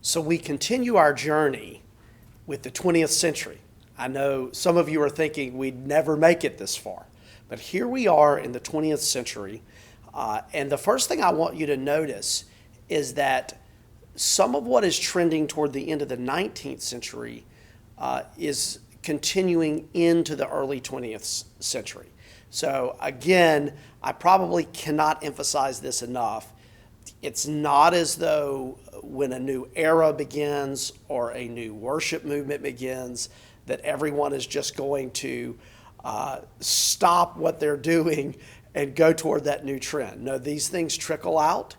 So we continue our journey with the 20th century. I know some of you are thinking we'd never make it this far, but here we are in the 20th century. And the first thing I want you to notice is that some of what is trending toward the end of the 19th century is continuing into the early 20th century. So again, I probably cannot emphasize this enough. It's not as though when a new era begins or a new worship movement begins that everyone is just going to stop what they're doing and go toward that new trend. No, these things trickle out.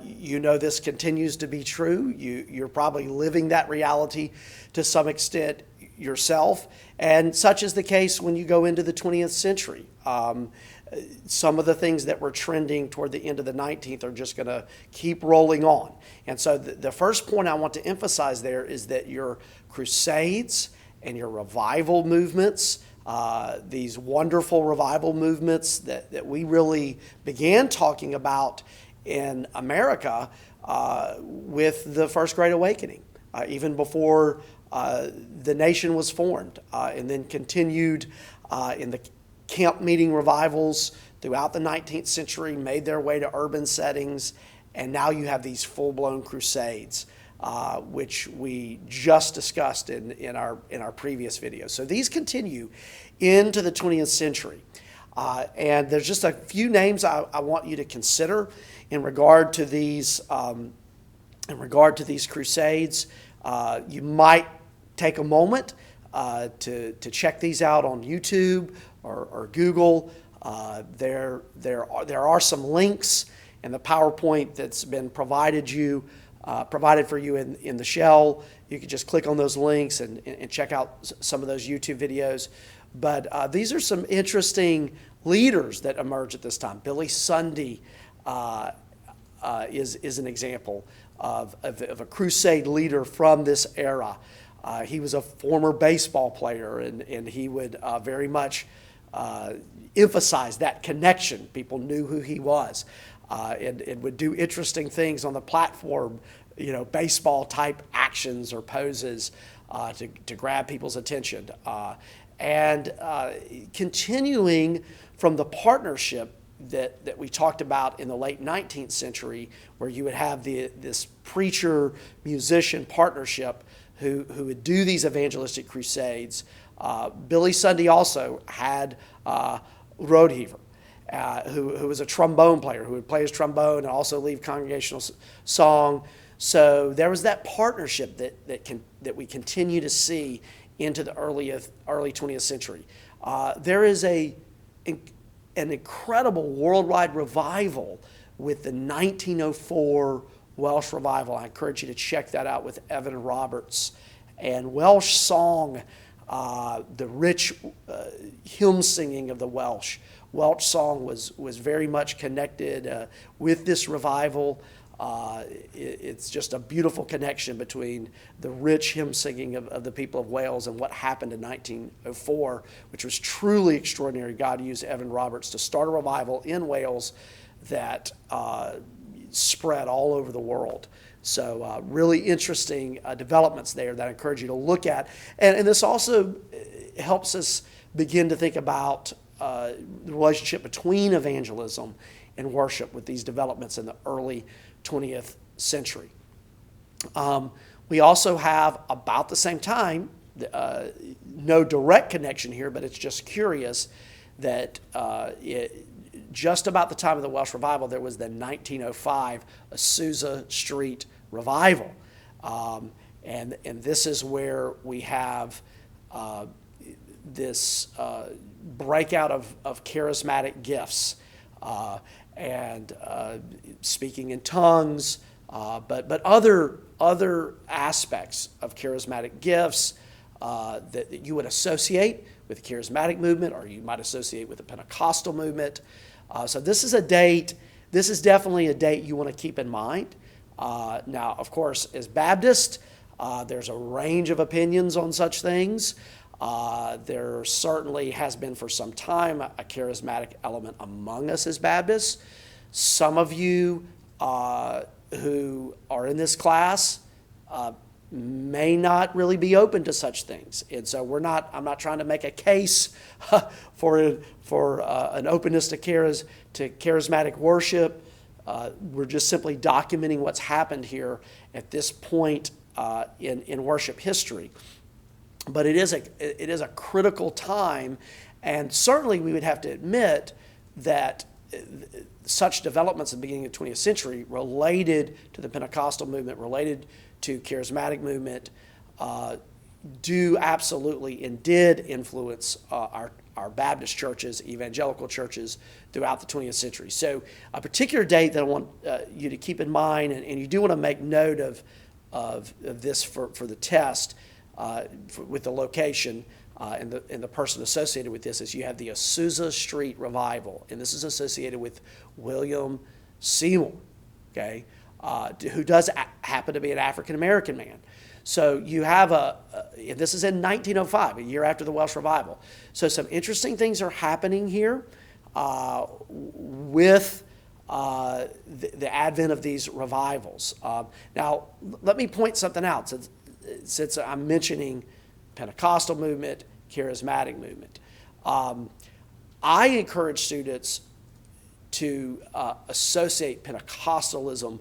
You know this continues to be true. You're probably living that reality to some extent yourself, and such is the case when you go into the 20th century. Some of the things that were trending toward the end of the 19th are just going to keep rolling on. And so the first point I want to emphasize there is that your crusades and your revival movements, these wonderful revival movements that we really began talking about in America with the First Great Awakening, even before the nation was formed, and then continued in the camp meeting revivals throughout the 19th century, made their way to urban settings, and now you have these full-blown crusades, which we just discussed in our previous video. So these continue into the 20th century. And there's just a few names I want you to consider in regard to these crusades. You might take a moment to check these out on YouTube or Google. There are some links in the PowerPoint that's been provided for you in the shell. You can just click on those links and check out some of those YouTube videos. But these are some interesting leaders that emerge at this time. Billy Sundy is an example of a crusade leader from this era. He was a former baseball player, and he would very much emphasize that connection. People knew who he was, and would do interesting things on the platform, baseball type actions or poses to grab people's attention. And continuing from the partnership that we talked about in the late 19th century, where you would have this preacher-musician partnership who would do these evangelistic crusades. Billy Sunday also had Roadheaver, who was a trombone player, who would play his trombone and also lead congregational song. So there was that partnership that we continue to see into the early 20th century. There is an incredible worldwide revival with the 1904 Welsh Revival. I encourage you to check that out with Evan Roberts. And Welsh song, the rich hymn singing of the Welsh song was very much connected with this revival. It's just a beautiful connection between the rich hymn singing of the people of Wales and what happened in 1904, which was truly extraordinary. God used Evan Roberts to start a revival in Wales that spread all over the world. So really interesting developments there that I encourage you to look at. And this also helps us begin to think about the relationship between evangelism and worship with these developments in the early 20th century. We also have, about the same time, no direct connection here, but it's just curious that just about the time of the Welsh Revival, there was the 1905 Asusa Street Revival. And this is where we have this breakout of charismatic gifts and speaking in tongues, but other aspects of charismatic gifts that you would associate with the Charismatic Movement, or you might associate with the Pentecostal movement. So this is definitely a date you want to keep in mind. Now, of course, as Baptists, there's a range of opinions on such things. There certainly has been for some time a charismatic element among us as Baptists. Some of you who are in this class may not really be open to such things. And so I'm not trying to make a case for an openness to charismatic worship. We're just simply documenting what's happened here at this point in worship history. But it is a critical time, and certainly we would have to admit that such developments at the beginning of the 20th century related to the Pentecostal movement, related to charismatic movement, do absolutely and did influence our Baptist churches, evangelical churches throughout the 20th century. So a particular date that I want you to keep in mind, and you do want to make note of this for the test with the location and the person associated with this, is you have the Asusa Street Revival, and this is associated with William Seymour, okay, who does happen to be an African-American man. So you have this is in 1905, a year after the Welsh Revival. So some interesting things are happening here with the advent of these revivals. Now, let me point something out, since I'm mentioning Pentecostal movement, charismatic movement. I encourage students to associate Pentecostalism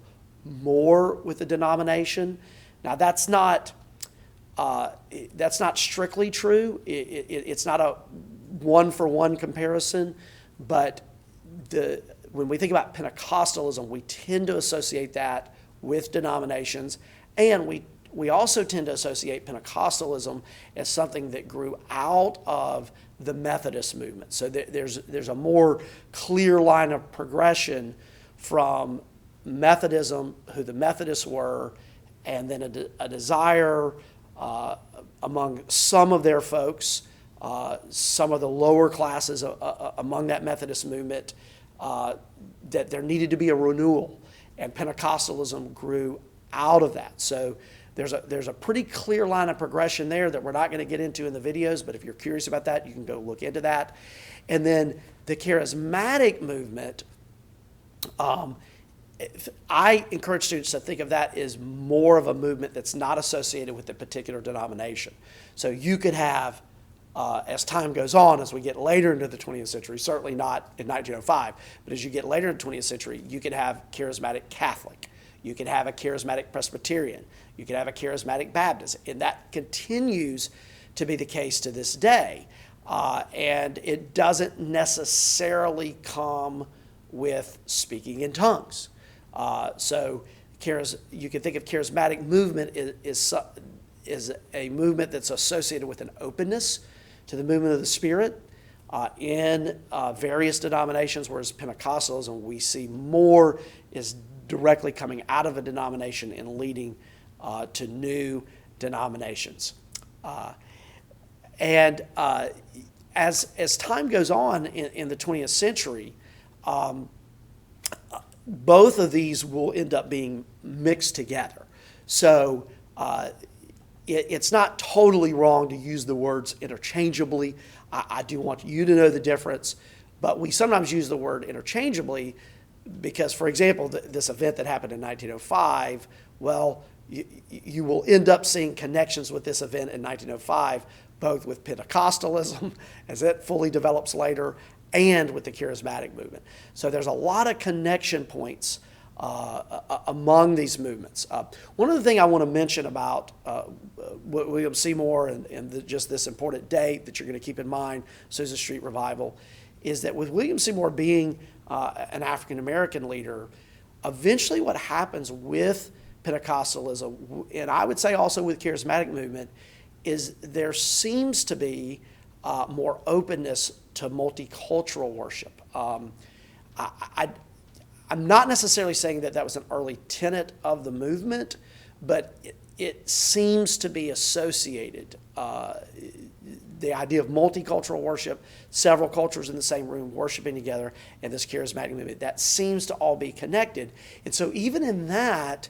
more with the denomination. Now, that's not strictly true. It's not a one-for-one comparison, but when we think about Pentecostalism, we tend to associate that with denominations, and we also tend to associate Pentecostalism as something that grew out of the Methodist movement. So there's a more clear line of progression from Methodism, who the Methodists were, and then a desire among some of their folks, some of the lower classes among that Methodist movement, that there needed to be a renewal, and Pentecostalism grew out of that. So there's a pretty clear line of progression there that we're not going to get into in the videos, but if you're curious about that, you can go look into that. And then the charismatic movement, I encourage students to think of that as more of a movement that's not associated with a particular denomination. So you could have, as time goes on, as we get later into the 20th century, certainly not in 1905, but as you get later in the 20th century, you could have charismatic Catholic, you could have a charismatic Presbyterian, you could have a charismatic Baptist, and that continues to be the case to this day. And it doesn't necessarily come with speaking in tongues. So you can think of charismatic movement is a movement that's associated with an openness to the movement of the Spirit in various denominations, whereas Pentecostalism we see more is directly coming out of a denomination and leading to new denominations. And as time goes on in the 20th century, both of these will end up being mixed together. So it's not totally wrong to use the words interchangeably. I do want you to know the difference, but we sometimes use the word interchangeably because, for example, this event that happened in 1905, well, you will end up seeing connections with this event in 1905, both with Pentecostalism, as it fully develops later, and with the charismatic movement. So there's a lot of connection points among these movements. One other thing I want to mention about William Seymour and just this important date that you're going to keep in mind, Asusa Street Revival, is that with William Seymour being an African-American leader, eventually what happens with Pentecostalism, and I would say also with charismatic movement, is there seems to be more openness to multicultural worship. I'm not necessarily saying that was an early tenet of the movement, but it seems to be associated. The idea of multicultural worship, several cultures in the same room worshiping together, and this charismatic movement, that seems to all be connected. And so even in that,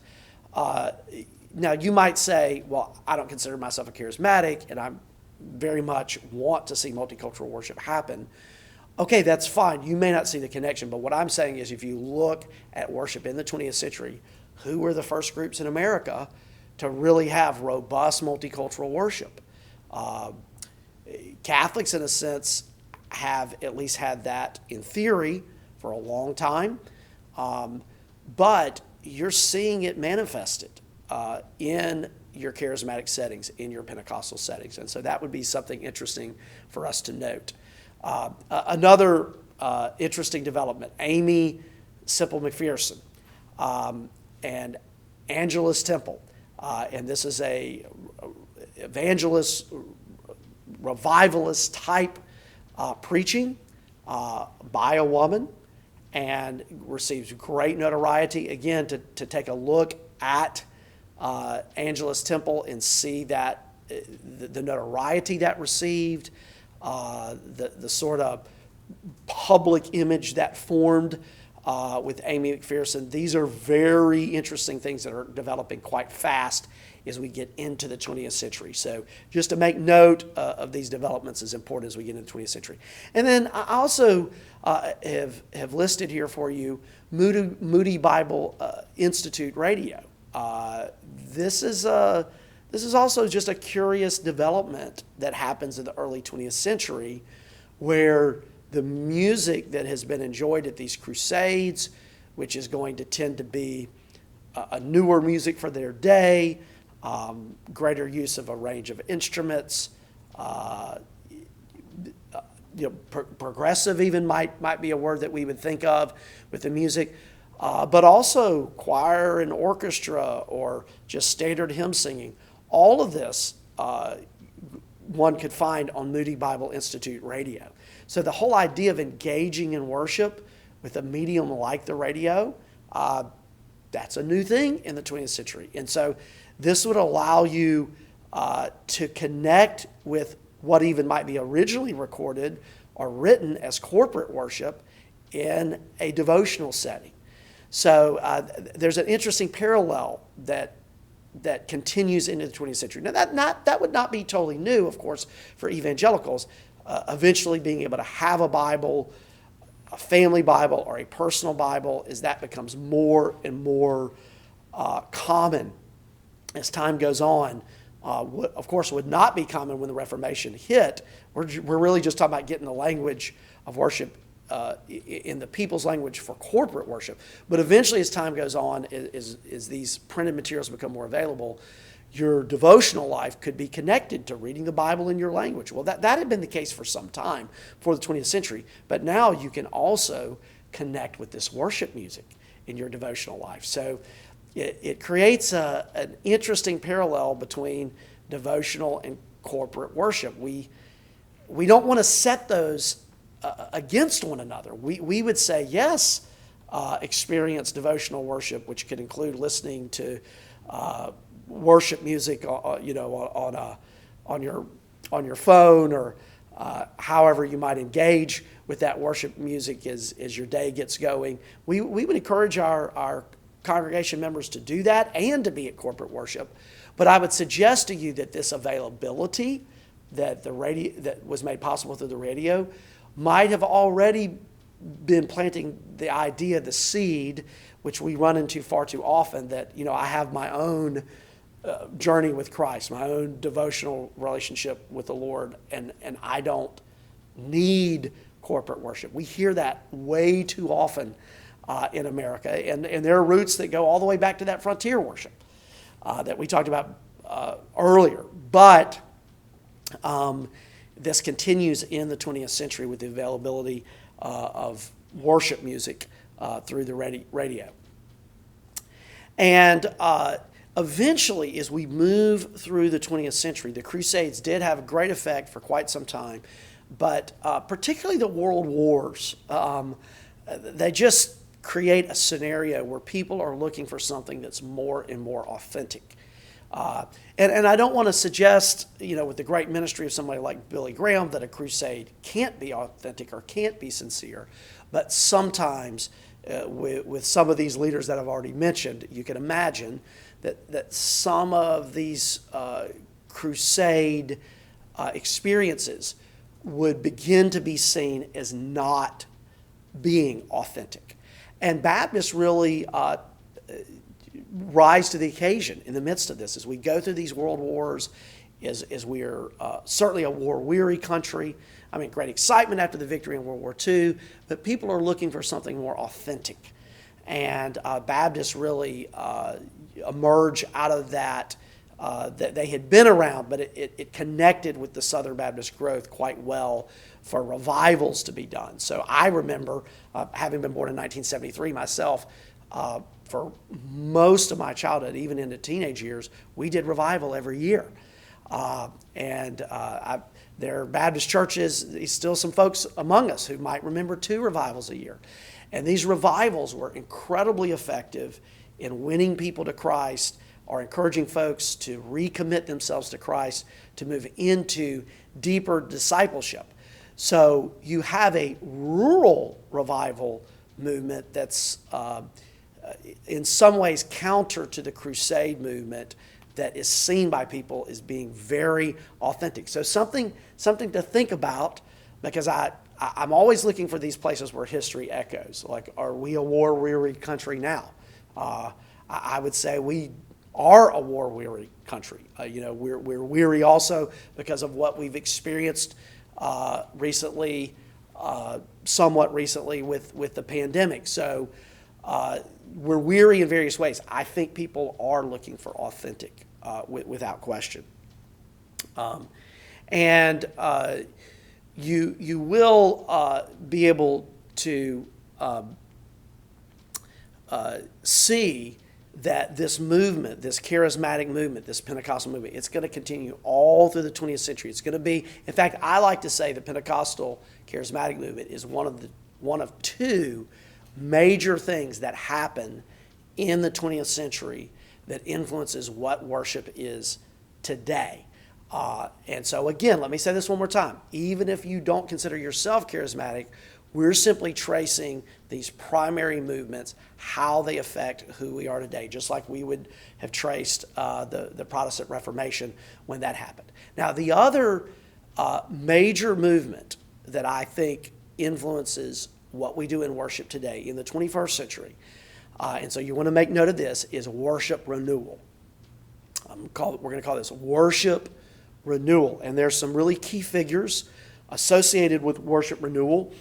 now you might say, well, I don't consider myself a charismatic, and I very much want to see multicultural worship happen. Okay, that's fine. You may not see the connection, but what I'm saying is if you look at worship in the 20th century, who were the first groups in America to really have robust multicultural worship. Catholics, in a sense, have at least had that in theory for a long time, but you're seeing it manifested in your charismatic settings, in your Pentecostal settings, and so that would be something interesting for us to note. Another interesting development, Amy Simple McPherson and Angelus Temple, and this is a evangelist, revivalist type preaching by a woman, and receives great notoriety. Again, to take a look at Angelus Temple and see that the notoriety that received, the sort of public image that formed with Amy McPherson. These are very interesting things that are developing quite fast as we get into the 20th century. So just to make note of these developments is important as we get into the 20th century. And then I also have listed here for you Moody Bible Institute Radio. This is also just a curious development that happens in the early 20th century, where the music that has been enjoyed at these crusades, which is going to tend to be a newer music for their day, greater use of a range of instruments, progressive even might be a word that we would think of with the music, but also choir and orchestra or just standard hymn singing. All of this one could find on Moody Bible Institute Radio. So the whole idea of engaging in worship with a medium like the radio, that's a new thing in the 20th century. And so this would allow you to connect with what even might be originally recorded or written as corporate worship in a devotional setting. So there's an interesting parallel that continues into the 20th century. Now, that would not be totally new, of course, for evangelicals. Eventually being able to have a Bible, a family Bible, or a personal Bible, as that becomes more and more common as time goes on. Of course, would not be common when the Reformation hit. We're really just talking about getting the language of worship in the people's language for corporate worship. But eventually, as time goes on, as these printed materials become more available, your devotional life could be connected to reading the Bible in your language. Well, that had been the case for some time for the 20th century, but now you can also connect with this worship music in your devotional life. So it creates an interesting parallel between devotional and corporate worship. We don't want to set those against one another. We would say, yes, experience devotional worship, which could include listening to worship music, on your phone, or however you might engage with that worship music as your day gets going. We would encourage our congregation members to do that and to be at corporate worship. But I would suggest to you that this availability that was made possible through the radio might have already been planting the idea, the seed, which we run into far too often, that I have my own journey with Christ, my own devotional relationship with the Lord, and I don't need corporate worship. We hear that way too often in America, and there are roots that go all the way back to that frontier worship that we talked about earlier. But this continues in the 20th century with the availability of worship music through the radio. And eventually, as we move through the 20th century, the Crusades did have a great effect for quite some time, but particularly the world wars, they just create a scenario where people are looking for something that's more and more authentic. And I don't want to suggest, with the great ministry of somebody like Billy Graham, that a crusade can't be authentic or can't be sincere, but sometimes with some of these leaders that I've already mentioned, you can imagine that some of these crusade experiences would begin to be seen as not being authentic. And Baptists really rise to the occasion in the midst of this as we go through these world wars, as we are certainly a war-weary country. I mean, great excitement after the victory in World War II, but people are looking for something more authentic. And Baptists really emerge out of that. That they had been around, but it connected with the Southern Baptist growth quite well for revivals to be done. So I remember, having been born in 1973 myself, for most of my childhood, even into teenage years, we did revival every year. There are Baptist churches, there's still some folks among us who might remember 2 revivals a year. And these revivals were incredibly effective in winning people to Christ, or encouraging folks to recommit themselves to Christ, to move into deeper discipleship. So you have a rural revival movement that's in some ways counter to the Crusade movement, that is seen by people as being very authentic. So something to think about, because I'm always looking for these places where history echoes. Like, are we a war-weary country now? I would say we are a war-weary country. We're weary also because of what we've experienced recently, somewhat recently with the pandemic. So we're weary in various ways. I think people are looking for authentic, without question. You will be able to see that this movement, this charismatic movement, this Pentecostal movement, it's going to continue all through the 20th century. It's going to be, in fact, I like to say the Pentecostal charismatic movement is one of 2 major things that happen in the 20th century that influences what worship is today. And so again, let me say this one more time. Even if you don't consider yourself charismatic, we're simply tracing these primary movements, how they affect who we are today, just like we would have traced the Protestant Reformation when that happened. Now, the other major movement that I think influences what we do in worship today in the 21st century, and so you want to make note of this, is worship renewal. We're going to call this worship renewal. And there's some really key figures associated with worship renewal.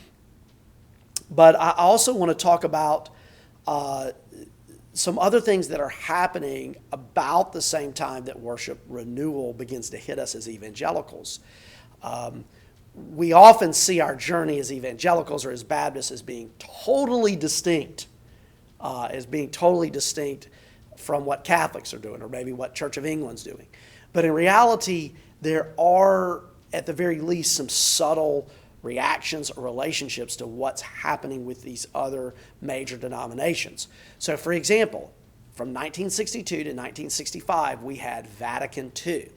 But I also want to talk about some other things that are happening about the same time that worship renewal begins to hit us as evangelicals. We often see our journey as evangelicals or as Baptists as being totally distinct from what Catholics are doing, or maybe what Church of England's doing. But in reality, there are, at the very least, some subtle reactions or relationships to what's happening with these other major denominations. So, for example, from 1962 to 1965, we had Vatican II.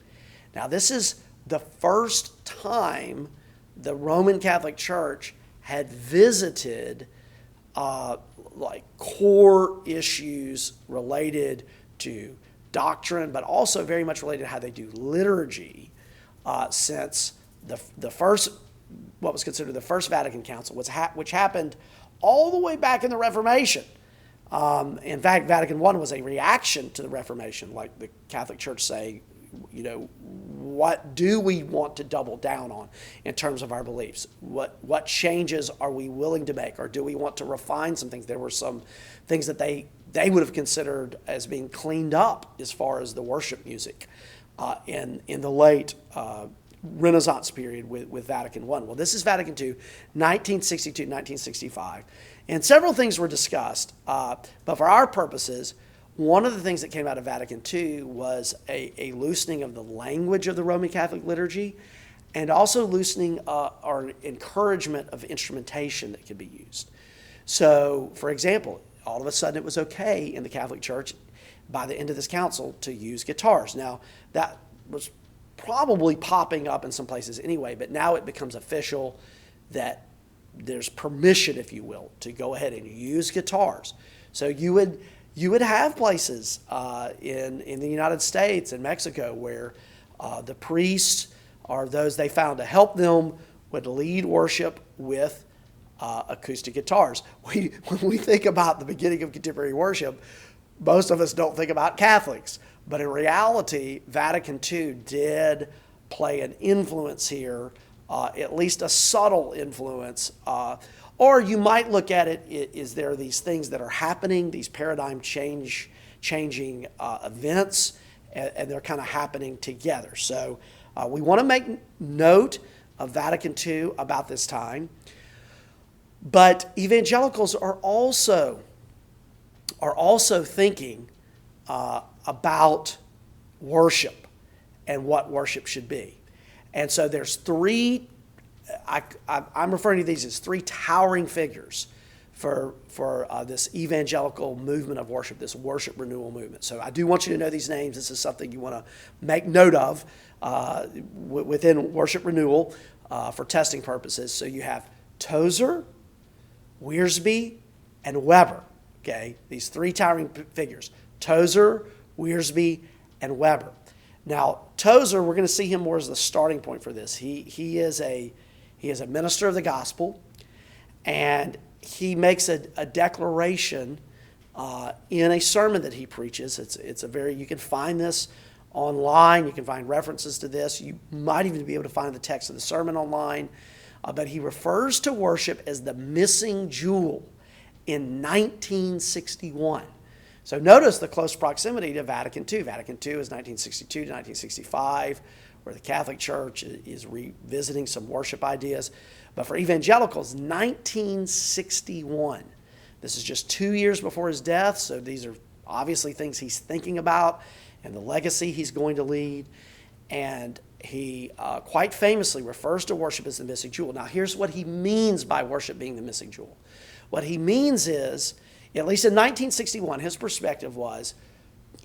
Now, this is the first time the Roman Catholic Church had visited core issues related to doctrine, but also very much related to how they do liturgy, since the first, what was considered the First Vatican Council, which happened all the way back in the Reformation. In fact, Vatican I was a reaction to the Reformation, like the Catholic Church saying, what do we want to double down on in terms of our beliefs? What changes are we willing to make, or do we want to refine some things? There were some things that they would have considered as being cleaned up as far as the worship music in the late Renaissance period with Vatican I. Well, this is Vatican II, 1962, 1965. And several things were discussed, but for our purposes, one of the things that came out of Vatican II was a loosening of the language of the Roman Catholic liturgy, and also loosening or encouragement of instrumentation that could be used. So, for example, all of a sudden it was okay in the Catholic Church by the end of this council to use guitars. Now, that was probably popping up in some places anyway, but now it becomes official that there's permission, if you will, to go ahead and use guitars. So you would have places in the United States and Mexico where the priests or those they found to help them would lead worship with acoustic guitars. When we think about the beginning of contemporary worship, most of us don't think about Catholics. But in reality, Vatican II did play an influence here, at least a subtle influence. Or you might look at it, is there these things that are happening, these paradigm changing events, and they're kind of happening together. So we want to make note of Vatican II about this time. But evangelicals are also thinking about worship and what worship should be. And so there's three, I'm referring to these as three towering figures for this evangelical movement of worship, this worship renewal movement. So I do want you to know these names. This is something you want to make note of within worship renewal for testing purposes. So you have Tozer, Wiersbe, and Weber. Okay, these three towering figures: Tozer, Wiersbe, and Weber. Now, Tozer, we're going to see him more as the starting point for this. He is a minister of the gospel, and he makes a declaration in a sermon that he preaches. It's a very, you can find this online. You can find references to this. You might even be able to find the text of the sermon online. But he refers to worship as the missing jewel in 1961. So notice the close proximity to Vatican II. Vatican II is 1962 to 1965, where the Catholic Church is revisiting some worship ideas. But for evangelicals, 1961. This is just 2 years before his death, so these are obviously things he's thinking about and the legacy he's going to lead. And he quite famously refers to worship as the missing jewel. Now, here's what he means by worship being the missing jewel. What he means is, at least in 1961, his perspective was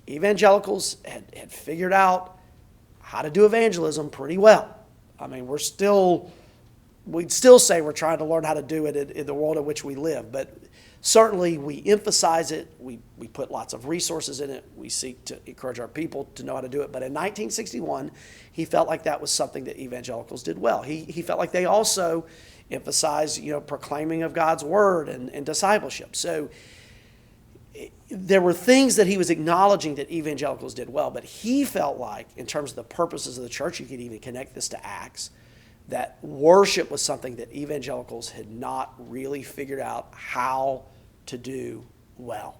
evangelicals had figured out how to do evangelism pretty well. I mean, we'd still say we're trying to learn how to do it in the world in which we live, but certainly we emphasize it, we put lots of resources in it, we seek to encourage our people to know how to do it. But in 1961, he felt like that was something that evangelicals did well. He felt like they also emphasized, proclaiming of God's word and discipleship. So there were things that he was acknowledging that evangelicals did well, but he felt like, in terms of the purposes of the church, you could even connect this to Acts, that worship was something that evangelicals had not really figured out how to do well.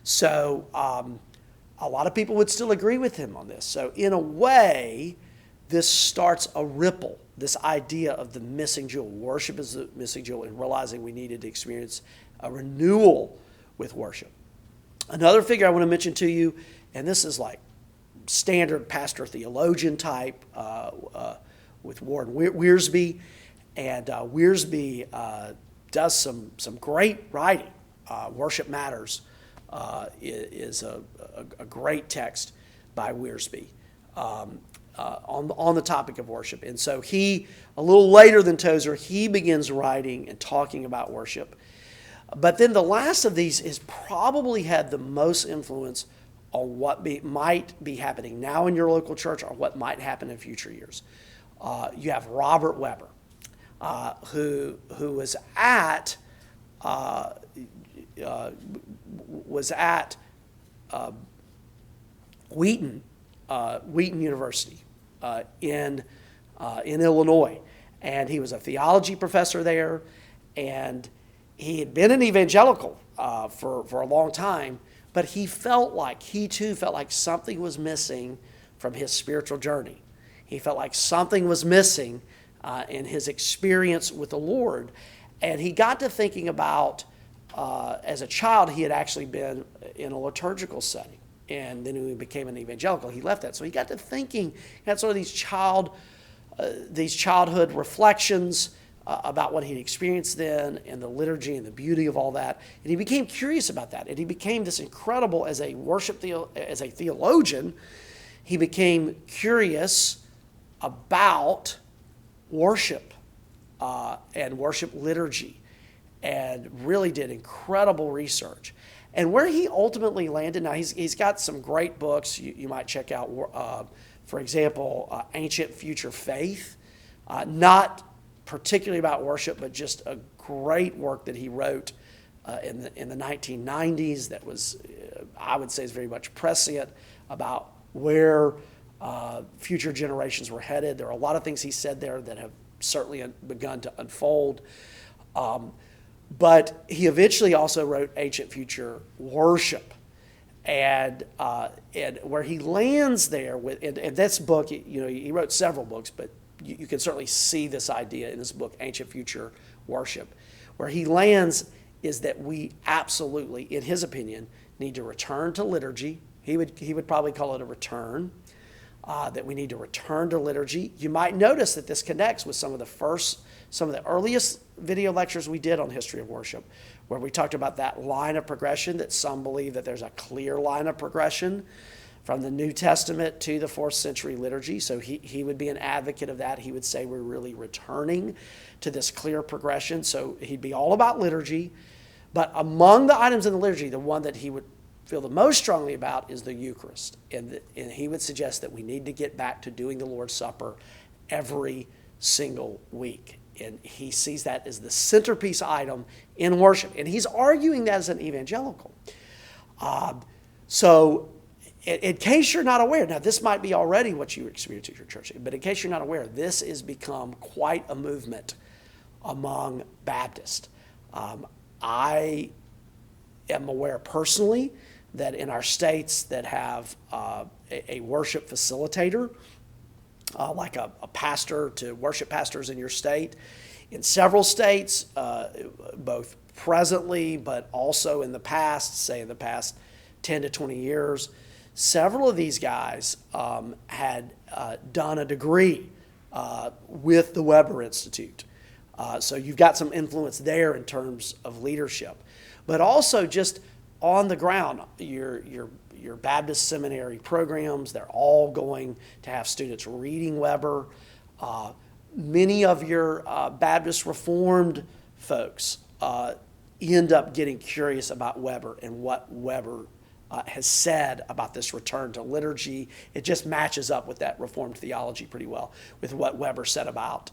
So a lot of people would still agree with him on this. So in a way, this starts a ripple, this idea of the missing jewel. Worship is the missing jewel, and realizing we needed to experience a renewal with worship. Another figure I want to mention to you, and this is like standard pastor theologian type, with Warren Wiersbe, and Wiersbe does some great writing. Worship Matters is a great text by Wiersbe on the topic of worship. And so he, a little later than Tozer, he begins writing and talking about worship. But then the last of these has probably had the most influence on what might be happening now in your local church, or what might happen in future years. You have Robert Weber, who was at Wheaton University in Illinois, and he was a theology professor there, and he had been an evangelical for a long time, but he too felt like something was missing from his spiritual journey. He felt like something was missing in his experience with the Lord. And he got to thinking about, as a child, he had actually been in a liturgical setting. And then when he became an evangelical, he left that. So he got to thinking, he had sort of these childhood reflections about what he'd experienced then, and the liturgy and the beauty of all that. And he became curious about that. And he became this incredible, as a theologian, he became curious about worship and worship liturgy, and really did incredible research. And where he ultimately landed, now he's got some great books you might check out. For example, Ancient Future Faith, not particularly about worship, but just a great work that he wrote in the 1990s that was I would say is very much prescient about where future generations were headed. There are a lot of things he said there that have certainly begun to unfold. But he eventually also wrote Ancient Future Worship. And where he lands there with, and this book, he wrote several books, but you can certainly see this idea in this book, Ancient Future Worship. Where he lands is that we absolutely, in his opinion, need to return to liturgy. He would probably call it a return, that we need to return to liturgy. You might notice that this connects with some of the earliest video lectures we did on history of worship, where we talked about that line of progression, that some believe that there's a clear line of progression from the New Testament to the 4th century liturgy. So he would be an advocate of that. He would say we're really returning to this clear progression. So he'd be all about liturgy. But among the items in the liturgy, the one that he would feel the most strongly about is the Eucharist. And he would suggest that we need to get back to doing the Lord's Supper every single week. And he sees that as the centerpiece item in worship. And he's arguing that as an evangelical. So in case you're not aware, now this might be already what you experience at your church, but in case you're not aware, this has become quite a movement among Baptists. I am aware personally that in our states that have a worship facilitator, like a pastor to worship pastors in your state. In several states, both presently but also in the past, say in the past 10 to 20 years, several of these guys had done a degree with the Weber Institute. So you've got some influence there in terms of leadership. But also just on the ground, your Baptist seminary programs, they're all going to have students reading Weber. Many of your Baptist Reformed folks end up getting curious about Weber and what Weber has said about this return to liturgy. It just matches up with that Reformed theology pretty well, with what Weber said about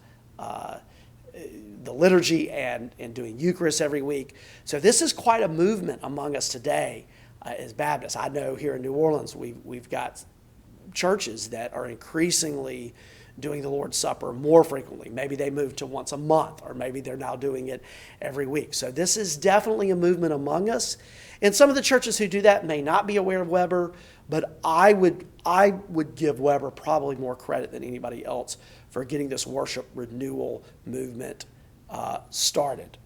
the liturgy and doing Eucharist every week. So this is quite a movement among us today as Baptists. I know here in New Orleans we've got churches that are increasingly doing the Lord's Supper more frequently. Maybe they moved to once a month, or maybe they're now doing it every week. So this is definitely a movement among us. And some of the churches who do that may not be aware of Weber, but I would give Weber probably more credit than anybody else for getting this worship renewal movement started.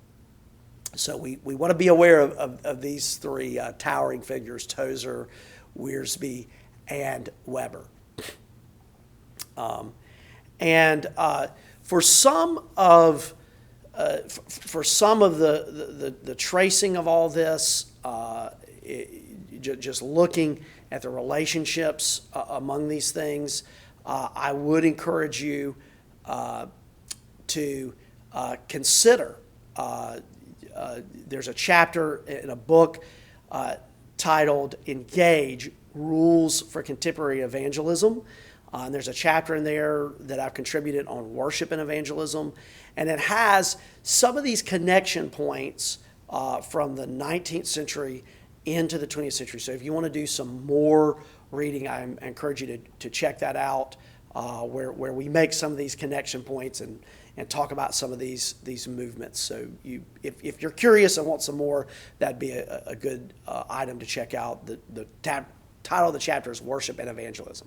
So we want to be aware of these three towering figures, Tozer, Wiersbe, and Weber. For some of the tracing of all this, just looking at the relationships among these things, I would encourage you to consider. There's a chapter in a book titled Engage, Rules for Contemporary Evangelism. And there's a chapter in there that I've contributed on worship and evangelism. And it has some of these connection points from the 19th century into the 20th century. So if you want to do some more reading, I encourage you to check that out, where we make some of these connection points and talk about some of these movements. So if you're curious and want some more, that'd be a good item to check out. The title of the chapter is Worship and Evangelism.